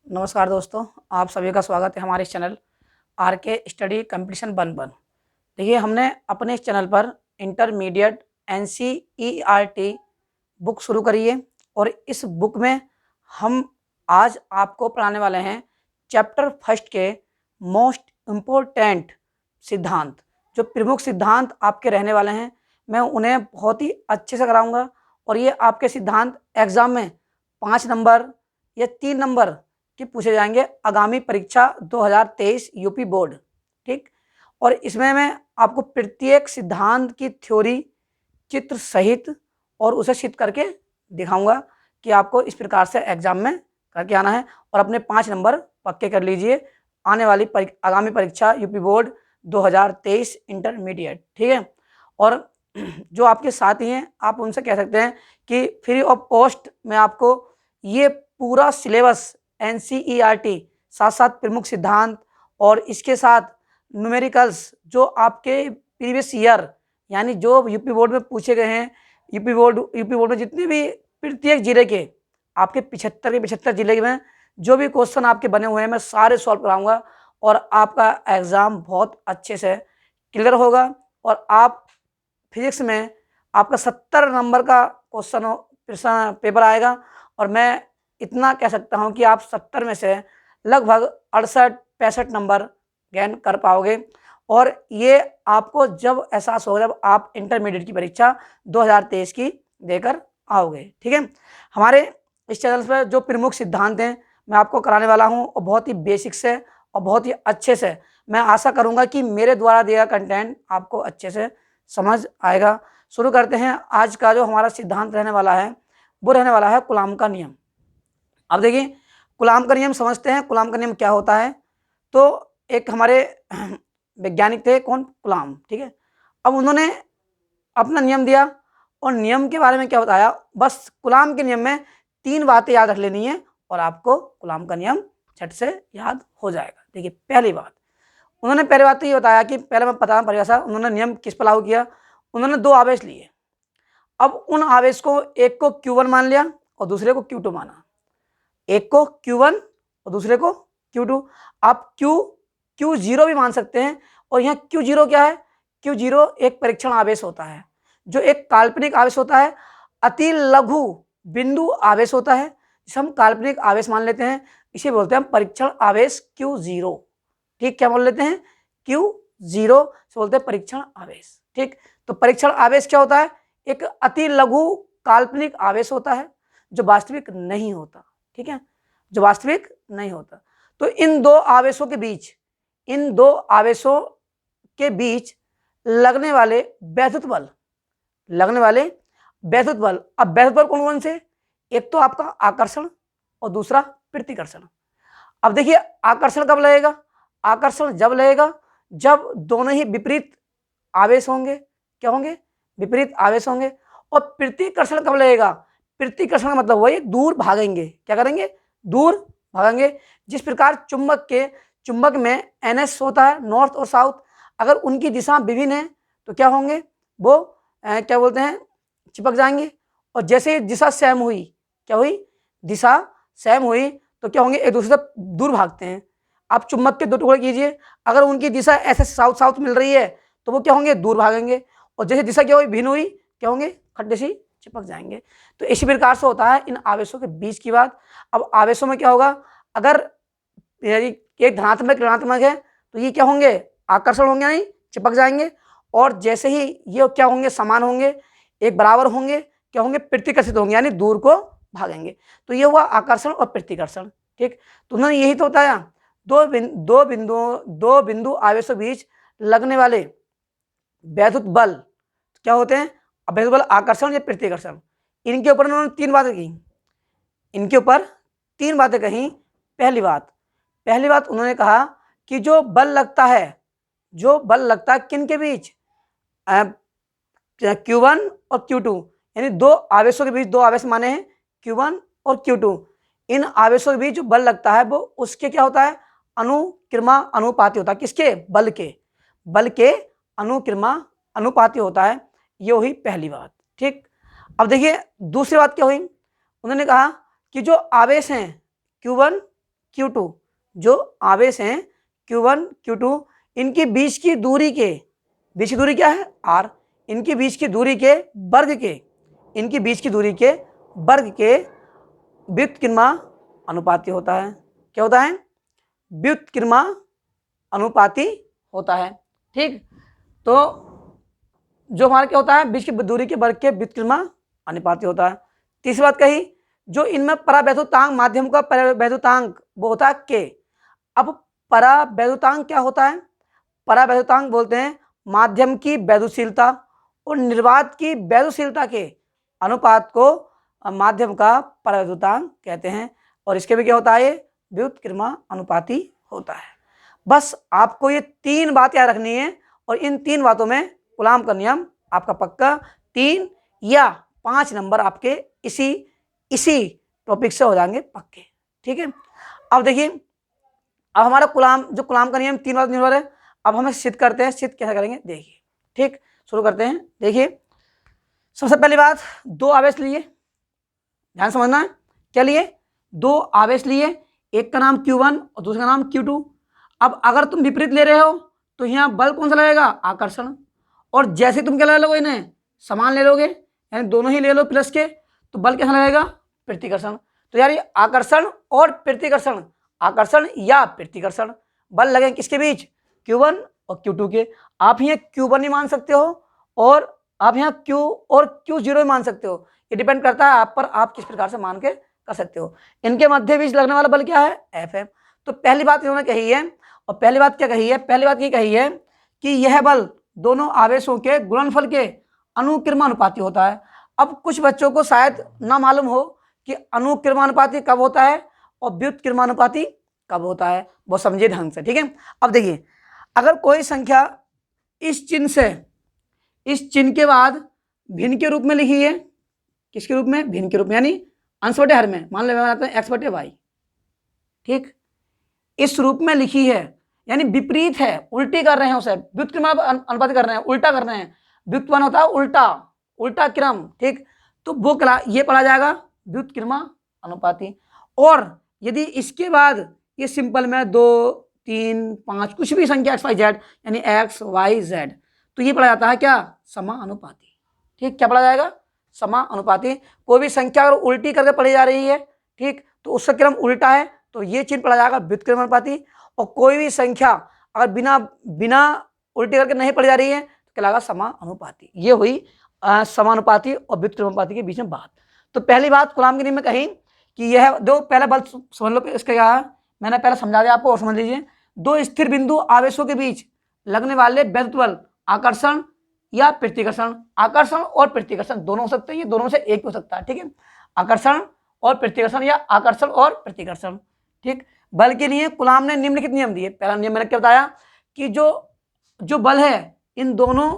नमस्कार दोस्तों, आप सभी का स्वागत है हमारे इस चैनल आर के स्टडी कंपटीशन 1-1। देखिए, हमने अपने इस चैनल पर इंटरमीडिएट NCERT बुक शुरू करी है और इस बुक में हम आज आपको पढ़ाने वाले हैं चैप्टर फर्स्ट के मोस्ट इम्पोर्टेंट सिद्धांत। जो प्रमुख सिद्धांत आपके रहने वाले हैं, मैं उन्हें बहुत ही अच्छे से कराऊंगा और ये आपके सिद्धांत एग्ज़ाम में 5 नंबर या 3 नंबर के पूछे जाएंगे आगामी परीक्षा 2023 यूपी बोर्ड। ठीक, और इसमें मैं आपको प्रत्येक सिद्धांत की थ्योरी चित्र सहित और उसे सिद्ध करके दिखाऊंगा कि आपको इस प्रकार से एग्जाम में करके आना है और अपने 5 नंबर पक्के कर लीजिए आने वाली आगामी परीक्षा यूपी बोर्ड 2023 इंटरमीडिएट। ठीक है, और जो आपके साथी हैं आप उनसे कह सकते हैं कि फ्री ऑफ कॉस्ट में आपको ये पूरा सिलेबस NCERT साथ साथ प्रमुख सिद्धांत और इसके साथ न्यूमेरिकल्स जो आपके प्रीवियस ईयर यानी जो यूपी बोर्ड में पूछे गए हैं, यूपी बोर्ड में जितने भी प्रत्येक जिले के आपके 75 जिले में जो भी क्वेश्चन आपके बने हुए हैं मैं सारे सॉल्व कराऊंगा और आपका एग्ज़ाम बहुत अच्छे से क्लियर होगा। और आप फिजिक्स में आपका 70 नंबर का क्वेश्चन पेपर आएगा और मैं इतना कह सकता हूं कि आप 70 में से लगभग 68-65 नंबर गेन कर पाओगे। और ये आपको जब एहसास होगा जब आप इंटरमीडिएट की परीक्षा 2023 की देकर आओगे। ठीक है, हमारे इस चैनल पर जो प्रमुख सिद्धांत हैं मैं आपको कराने वाला हूं और बहुत ही बेसिक से और बहुत ही अच्छे से। मैं आशा करूंगा कि मेरे द्वारा दिया कंटेंट आपको अच्छे से समझ आएगा। शुरू करते हैं। आज का जो हमारा सिद्धांत रहने वाला है वो रहने वाला है कूलाम का नियम। अब देखिए, कूलाम का नियम समझते हैं। कूलाम का नियम क्या होता है? तो एक हमारे वैज्ञानिक थे, कौन? कूलाम। ठीक है, अब उन्होंने अपना नियम दिया और नियम के बारे में क्या बताया, बस कूलाम के नियम में 3 बातें याद रख लेनी है और आपको कूलाम का नियम झट से याद हो जाएगा। देखिए, पहली बात तो ये बताया कि पहले मैं बता परिभाषा। उन्होंने नियम किस पर लागू किया? उन्होंने 2 आवेश लिए। अब उन आवेश को एक को Q1 मान लिया और दूसरे को Q2 माना। एक को Q1 और दूसरे को Q2। आप Q0 भी मान सकते हैं। और यहाँ Q0 क्या है? Q0 एक परीक्षण आवेश होता है, जो एक काल्पनिक आवेश होता है, अति लघु बिंदु आवेश होता है, जिसे हम काल्पनिक आवेश मान लेते हैं। इसे बोलते हैं हम परीक्षण आवेश Q0। ठीक, क्या बोल लेते हैं? Q0 से बोलते हैं परीक्षण आवेश। ठीक, तो परीक्षण आवेश क्या होता है? एक अति लघु काल्पनिक आवेश होता है जो वास्तविक नहीं होता। ठीक है, जो वास्तविक नहीं होता। तो इन दो आवेशों के बीच लगने वाले वैद्युत बल अब वैद्युत बल कौन कौन से? एक तो आपका आकर्षण और दूसरा प्रतिकर्षण। अब देखिए, आकर्षण कब लगेगा? आकर्षण जब लगेगा जब दोनों ही विपरीत आवेश होंगे। क्या होंगे? विपरीत आवेश होंगे। और प्रतिकर्षण कब लगेगा? प्रतिकर्षण का मतलब वही दूर भागेंगे। क्या करेंगे? दूर भागेंगे। जिस प्रकार चुंबक में NS होता है, नॉर्थ और साउथ, अगर उनकी दिशा विभिन्न है तो क्या होंगे? वो क्या बोलते हैं? चिपक जाएंगे। और जैसे ही दिशा सेम हुई, क्या हुई? दिशा सेम हुई तो क्या होंगे? एक दूसरे से दूर भागते हैं। आप चुंबक के 2 टुकड़े कीजिए, अगर उनकी दिशा ऐसे साउथ मिल रही है तो वो क्या होंगे? दूर भागेंगे। और जैसे दिशा क्या हुई? भिन्न हुई, क्या होंगे? खड्डे से चिपक जाएंगे। तो इसी प्रकार से होता है इन आवेशों के बीच की बात। अब आवेशों में क्या होगा? अगर एक धनात्मक ऋणात्मक है तो ये क्या होंगे? आकर्षण होंगे, नहीं चिपक जाएंगे। और जैसे ही ये क्या होंगे? समान होंगे, एक बराबर होंगे, क्या होंगे? प्रतिकर्षित होंगे, यानी दूर को भागेंगे। तो ये हुआ आकर्षण और प्रतिकर्षण। ठीक, तो उन्होंने यही तो बताया। दो बिंदु आवेशों बीच लगने वाले वैद्युत बल क्या होते हैं? वैद्युत बल आकर्षण या प्रतिकर्षण। इनके ऊपर उन्होंने 3 बातें कही। पहली बात उन्होंने कहा कि जो बल लगता है किन के बीच? Q1 और Q2, यानी 2 आवेशों के बीच, 2 आवेश माने हैं Q1 और Q2। इन आवेशों के बीच जो बल लगता है वो उसके क्या होता है? अनुक्रमा अनुपाती होता है। किसके? बल के अनुक्रमा अनुपाती होता है। ये हुई पहली बात। ठीक, अब देखिए दूसरी बात क्या हुई? उन्होंने कहा कि जो आवेश हैं Q1 Q2, जो आवेश हैं Q1 Q2, इनकी बीच की दूरी क्या है r, इनकी बीच की दूरी के वर्ग के व्युत्क्रमण अनुपाती होता है। क्या होता है? व्युत्क्रमण अनुपाती होता है। ठीक, तो जो हमारा क्या होता है, बीच की दूरी के वर्ग के व्युत्क्रमण अनुपाती होता है। तीसरी बात कही, जो इनमें परावैद्युतांक माध्यम का परावैद्युतांक वो होता है k। अब परावैद्युतांक क्या होता है? परावैद्युतांक बोलते हैं माध्यम की वैद्युशीलता और निर्वात की वैद्युशीलता के अनुपात को माध्यम का परावैद्युतांक कहते हैं, और इसके भी क्या होता है, ये व्युत्क्रमण अनुपाती होता है। बस आपको ये 3 बात याद रखनी है, और इन 3 बातों में कूलाम का नियम आपका पक्का 3 या 5 नंबर आपके इसी टॉपिक से हो जाएंगे पक्के। ठीक है, अब देखिए, अब हमारा कूलाम का नियम 3 बात निर्भर है। अब हमें सिद्ध करते हैं, सिद्ध कैसे करेंगे देखिए। ठीक, शुरू करते हैं। देखिए, सबसे पहली बात, 2 आवेश लिए, ध्यान समझना है। क्या लिए? 2 आवेश लिए, एक का नाम Q1 और दूसरे का नाम Q2। अब अगर तुम विपरीत ले रहे हो तो यहाँ बल कौन सा लगेगा? आकर्षण। और जैसे तुम क्या ले लोगे, इन्हें समान ले लोगे, यानी दोनों ही ले लो प्लस के, तो बल कैसा लगेगा? प्रतिकर्षण। तो यार ये आकर्षण और प्रतिकर्षण, आकर्षण या प्रतिकर्षण बल लगे किसके बीच? Q1 और Q2 के। आप यहाँ Q1 ही मान सकते हो, और आप यहाँ Q और Q0 ही मान सकते हो। ये डिपेंड करता है आप पर, आप किस प्रकार से मान के कर सकते हो। इनके मध्य बीच लगने वाला बल क्या है? F है। तो पहली बात इन्होंने कही है, और पहली बात क्या कही है? पहली बात ये कही है कि यह बल दोनों आवेशों के गुणनफल के अनुक्रमानुपाती होता है। अब कुछ बच्चों को शायद ना मालूम हो कि अनुक्रमानुपाती कब होता है और व्युत्क्रमानुपाती कब होता है, वो समझिए ढंग से। ठीक है, अब देखिए, अगर कोई संख्या इस चिन्ह के बाद भिन्न के रूप में लिखी है, किसके रूप में? भिन्न के रूप में, यानी अंश बटे हर में। मान लो मैं बनाता हूं x बटे y। ठीक, इस रूप में लिखी है, यानी विपरीत है, उल्टी कर रहे हैं उसे, व्युत्क्रमण अनुपाती कर रहे हैं, उल्टा कर रहे हैं। व्युत्क्रमण होता है उल्टा क्रम। ठीक, तो वो ये पढ़ा जाएगा व्युत्क्रमण अनुपाती। और यदि इसके बाद ये सिंपल में 2 3 5 कुछ भी संख्या x y z, यानी x y z, तो ये पढ़ा जाता है क्या? समानुपाती। ठीक, क्या पढ़ा जाएगा? समानुपाती। कोई भी संख्या अगर उल्टी करके पढ़ी जा रही है, ठीक, तो उसका क्रम उल्टा है, तो ये चिन्ह पढ़ा जाएगा व्युत्क्रमण अनुपाती। और कोई भी संख्या अगर बिना उल्टी करके नहीं पढ़ी जा रही है तो कहलाएगा समानुपाती। ये हुई समानुपाती और व्युत्क्रमण अनुपाती के बीच में बात। तो पहली बात कूलाम के नियम में कही कि यह दो, पहले बल समझ लो इसका क्या है, मैंने पहले समझा दिया आपको, और समझ लीजिए। 2 स्थिर बिंदु आवेशों के बीच लगने वाले वैद्युत बल आकर्षण या प्रतिकर्षण, आकर्षण और प्रतिकर्षण दोनों हो सकते हैं, ये दोनों से एक हो सकता है। ठीक है, आकर्षण और प्रतिकर्षण या आकर्षण और प्रतिकर्षण। ठीक, बल के लिए कूलाम ने निम्नलिखित नियम दिए। पहला नियम मैंने क्या बताया कि जो बल है इन दोनों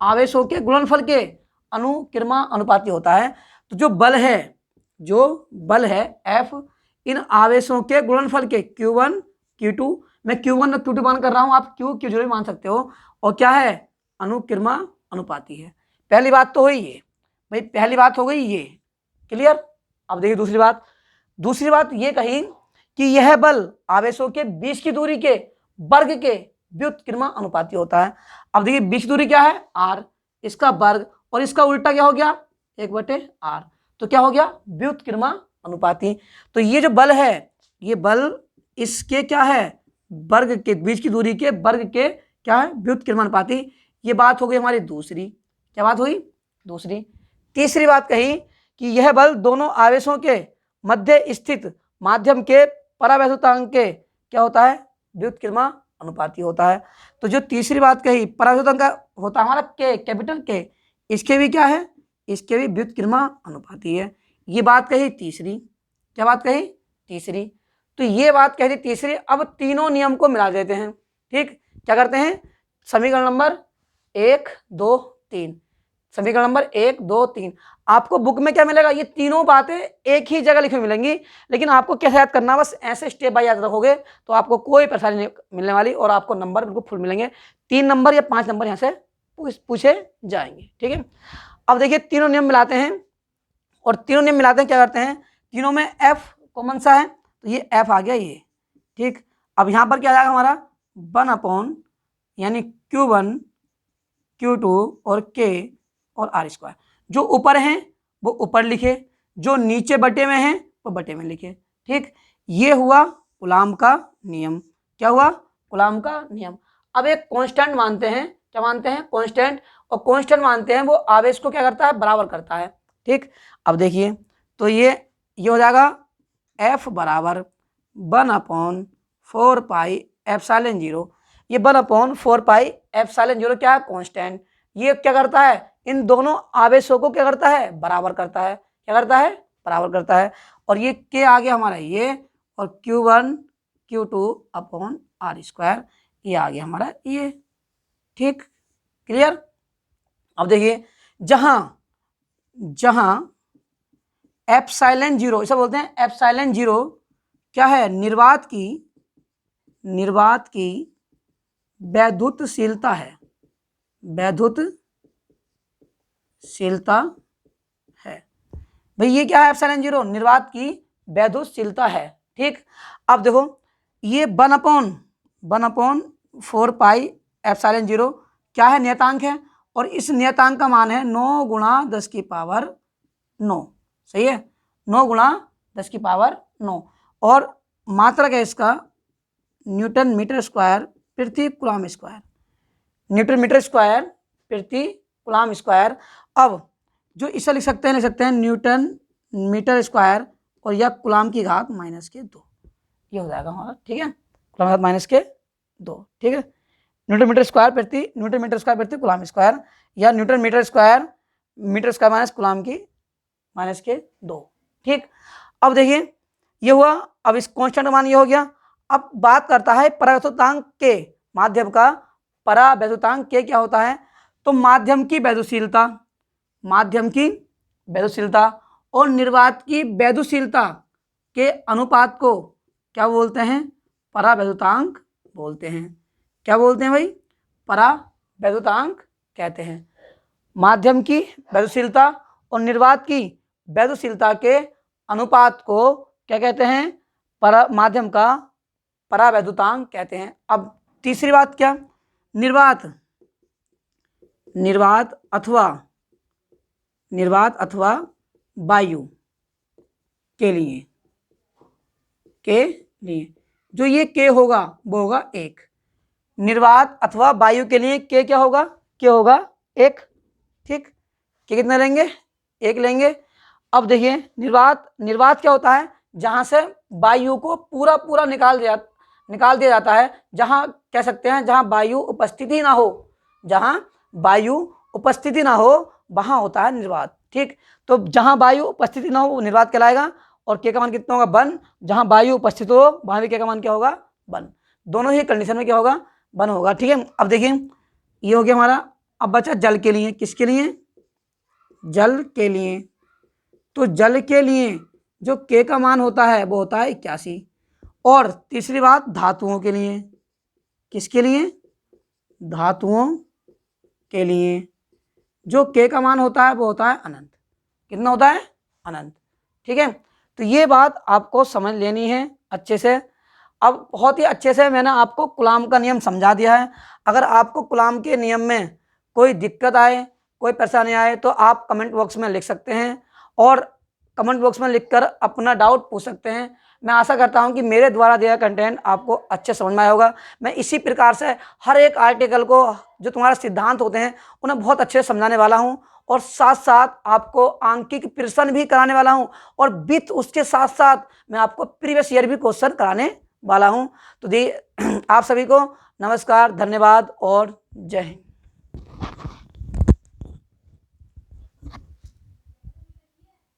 आवेशों के गुणनफल के अनुक्रमण अनुपाती होता है। तो जो बल है F इन आवेशों के गुणनफल के Q1 Q2, मैं Q1 और Q2 मान कर रहा हूं, आप Q0 भी मान सकते हो, और क्या है? अनुक्रमण अनुपाती है। पहली बात तो हुई ये भाई, पहली बात हो गई ये, क्लियर। अब देखिए दूसरी बात ये कही कि यह बल आवेशों के बीच की दूरी के वर्ग के व्युत्क्रमण अनुपाती होता है। अब देखिए बीच की दूरी क्या है? r, इसका वर्ग, और इसका उल्टा क्या हो गया? 1/r, तो क्या हो गया? व्युत्क्रमण अनुपाती। तो ये जो बल है, ये बल इसके क्या है? वर्ग के बीच की दूरी के वर्ग के क्या है? व्युत्क्रमण अनुपाती। ये बात हो गई हमारी दूसरी। क्या बात हुई? दूसरी। तीसरी बात कही कि यह बल दोनों आवेशों के मध्य स्थित माध्यम के परावैद्युतांक के क्या होता है? व्युत्क्रमण अनुपाती होता है। तो जो तीसरी बात कही, परावैद्युतांक का होता है हमारा के, कैपिटल के, इसके भी क्या है? इसके भी व्युत्क्रमण अनुपाती है। ये बात कही तीसरी। क्या बात कही? तीसरी। तो ये बात कही थी तीसरी। अब तीनों नियम को मिला देते हैं। ठीक, क्या करते हैं? समीकरण नंबर 1 2 3, समीकरण नंबर 1 2 3। आपको बुक में क्या मिलेगा? ये तीनों बातें एक ही जगह लिखी मिलेंगी, लेकिन आपको कैसे याद करना, बस ऐसे स्टेप बाय याद रखोगे तो आपको कोई परेशानी नहीं मिलने वाली, और आपको नंबर बिल्कुल फुल मिलेंगे। 3 नंबर या 5 नंबर यहाँ से पूछे जाएंगे। ठीक है, अब देखिए तीनों नियम मिलाते हैं, और तीनों नियम मिलाते हैं क्या करते हैं? तीनों में F कॉमन सा है, तो ये F आ गया, ये ठीक, अब यहाँ पर क्या आ जाएगा हमारा 1 अपॉन यानी Q1 Q2 और K और R स्क्वायर। जो ऊपर हैं वो ऊपर लिखे, जो नीचे बटे में हैं वो बटे में लिखे। ठीक, ये हुआ कूलाम का नियम। क्या हुआ? कूलाम का नियम। अब एक कांस्टेंट मानते हैं, क्या मानते हैं? कांस्टेंट। और कांस्टेंट मानते हैं वो आवेश को क्या करता है? बराबर करता है। ठीक, अब देखिए तो ये हो जाएगा F बराबर 1 अपॉन 4 पाई एप्सिलॉन 0। ये 1 अपॉन 4 पाई एप्सिलॉन 0 क्या है? कांस्टेंट। ये क्या करता है? इन दोनों आवेशों को क्या करता है? बराबर करता है। क्या करता है? बराबर करता है। और ये के आ गया हमारा ये, और Q1 Q2 upon R square, ये आ गया हमारा ये। ठीक, क्लियर? अब देखिए जहां एप्सिलॉन 0, इसे बोलते हैं एप्सिलॉन 0 क्या है? निर्वात की वैद्युतशीलता है। वैद्युतशीलता है भाई, ये क्या है? एप्सिलॉन 0 निर्वात की वैद्युतशीलता है। ठीक, अब देखो ये 1 अपॉन 4 पाई एप्सिलॉन 0 क्या है? नियतांक है, और इस नियतांक का मान है 9 गुणा 10 की पावर 9। सही है, 9 गुणा 10 की पावर 9। और मात्रक है इसका न्यूटन मीटर स्क्वायर प्रति coulomb square. Newton metre square प्रति कूलाम स्क्वायर। अब जो इसे लिख सकते हैं न्यूटन मीटर स्क्वायर और या कूलाम की घात -2, ये हो जाएगा हमारा। ठीक है, कूलाम घात -2। ठीक है, न्यूटन मीटर स्क्वायर प्रति कूलाम स्क्वायर, या newton metre square minus coulomb की -2। ठीक, अब देखिए ये हुआ। अब इस कांस्टेंट मान ये हो गया। अब बात करता है परावैद्युतांक के, माध्यम का परावैद्युतांक के क्या होता है? तो माध्यम की वैद्युशीलता और निर्वात की वैद्युशीलता के अनुपात को क्या बोलते हैं? परावैद्युतांक बोलते हैं। क्या बोलते हैं भाई? परावैद्युतांक कहते हैं। माध्यम की वैद्युशीलता और निर्वात की वैद्युशीलता के अनुपात को क्या कहते हैं? माध्यम का परावैद्युतांक कहते हैं। अब तीसरी बात क्या? निर्वात अथवा वायु के लिए जो ये के होगा वो होगा 1। निर्वात अथवा वायु के लिए के क्या होगा? के होगा 1। ठीक, के कितने लेंगे? 1 लेंगे। अब देखिए निर्वात क्या होता है? जहां से वायु को पूरा निकाल दिया जाता है। जहां कह सकते हैं जहां वायु उपस्थिति ना हो वहां होता है निर्वात। ठीक, तो जहां वायु उपस्थिति ना हो वो निर्वात कहलाएगा। और के का मान कितना होगा? 1। जहां वायु उपस्थित हो वहां भी के का मान क्या होगा? 1। दोनों ही कंडीशन में क्या होगा? 1 होगा। ठीक है, अब देखिए ये हो गया हमारा। अब बचा जल के लिए। किसके लिए? जल के लिए। तो जल के लिए जो के का मान होता है वो होता है 81। और तीसरी बात धातुओं के लिए। किसके लिए? धातुओं के लिए जो के का मान होता है वो होता है अनंत। कितना होता है? अनंत। ठीक है, तो ये बात आपको समझ लेनी है अच्छे से। अब बहुत ही अच्छे से मैंने आपको कूलाम का नियम समझा दिया है। अगर आपको कूलाम के नियम में कोई दिक्कत आए, कोई परेशानी आए तो आप कमेंट बॉक्स में लिख सकते हैं, और कमेंट बॉक्स में लिखकर अपना डाउट पूछ सकते हैं। मैं आशा करता हूं कि मेरे द्वारा दिया कंटेंट आपको अच्छे समझ में आया होगा। मैं इसी प्रकार से हर एक आर्टिकल को, जो तुम्हारा सिद्धांत होते हैं, उन्हें बहुत अच्छे से समझाने वाला हूं, और साथ साथ आपको आंकिक प्रश्न भी कराने वाला हूं, और विथ उसके साथ साथ मैं आपको प्रीवियस ईयर भी क्वेश्चन कराने वाला हूं। तो आप सभी को नमस्कार, धन्यवाद और जय हिंद।